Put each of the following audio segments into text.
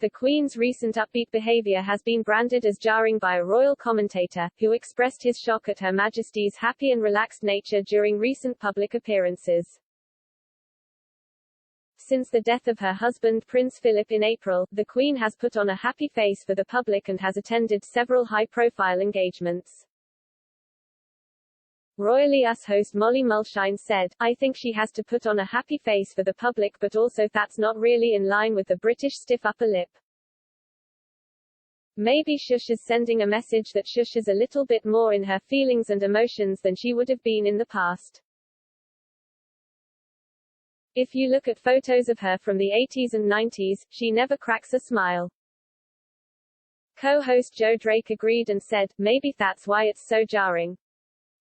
The Queen's recent upbeat behavior has been branded as jarring by a royal commentator, who expressed his shock at Her Majesty's happy and relaxed nature during recent public appearances. Since the death of her husband Prince Philip in April, the Queen has put on a happy face for the public and has attended several high-profile engagements. Royally Us host Molly Mulshine said, "I think she has to put on a happy face for the public, but also that's not really in line with the British stiff upper lip. Maybe Shush is sending a message that Shush is a little bit more in her feelings and emotions than she would have been in the past. If you look at photos of her from the 80s and 90s, she never cracks a smile." Co-host Joe Drake agreed and said, "Maybe that's why it's so jarring.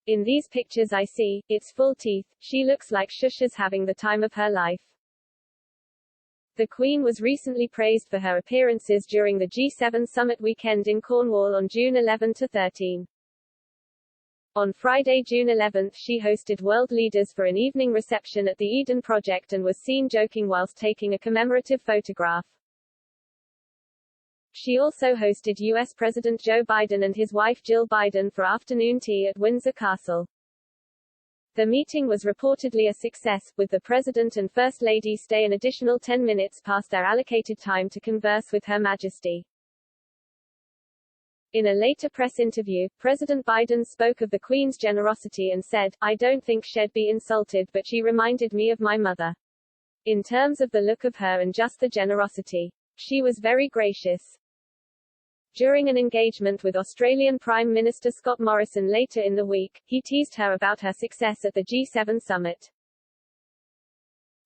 In these pictures I see, it's full teeth, she looks like Shush is having the time of her life." The Queen was recently praised for her appearances during the G7 summit weekend in Cornwall on June 11 to 13. On Friday, June 11, she hosted world leaders for an evening reception at the Eden Project and was seen joking whilst taking a commemorative photograph. She also hosted U.S. President Joe Biden and his wife Jill Biden for afternoon tea at Windsor Castle. The meeting was reportedly a success, with the President and First Lady stay an additional 10 minutes past their allocated time to converse with Her Majesty. In a later press interview, President Biden spoke of the Queen's generosity and said, "I don't think she'd be insulted, but she reminded me of my mother. In terms of the look of her and just the generosity. She was very gracious." During an engagement with Australian Prime Minister Scott Morrison later in the week, he teased her about her success at the G7 summit.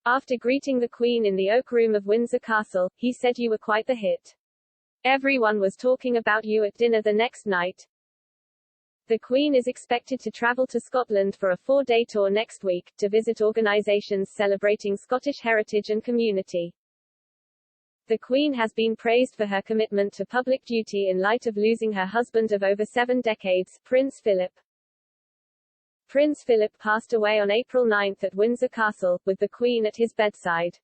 After greeting the Queen in the Oak Room of Windsor Castle, he said, "You were quite the hit. Everyone was talking about you at dinner the next night." The Queen is expected to travel to Scotland for a 4-day tour next week, to visit organisations celebrating Scottish heritage and community. The Queen has been praised for her commitment to public duty in light of losing her husband of over 7 decades, Prince Philip. Prince Philip passed away on April 9 at Windsor Castle, with the Queen at his bedside.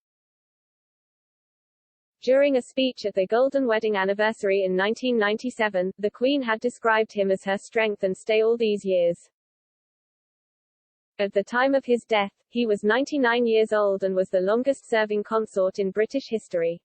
During a speech at their Golden Wedding anniversary in 1997, the Queen had described him as her strength and stay all these years. At the time of his death, he was 99 years old and was the longest-serving consort in British history.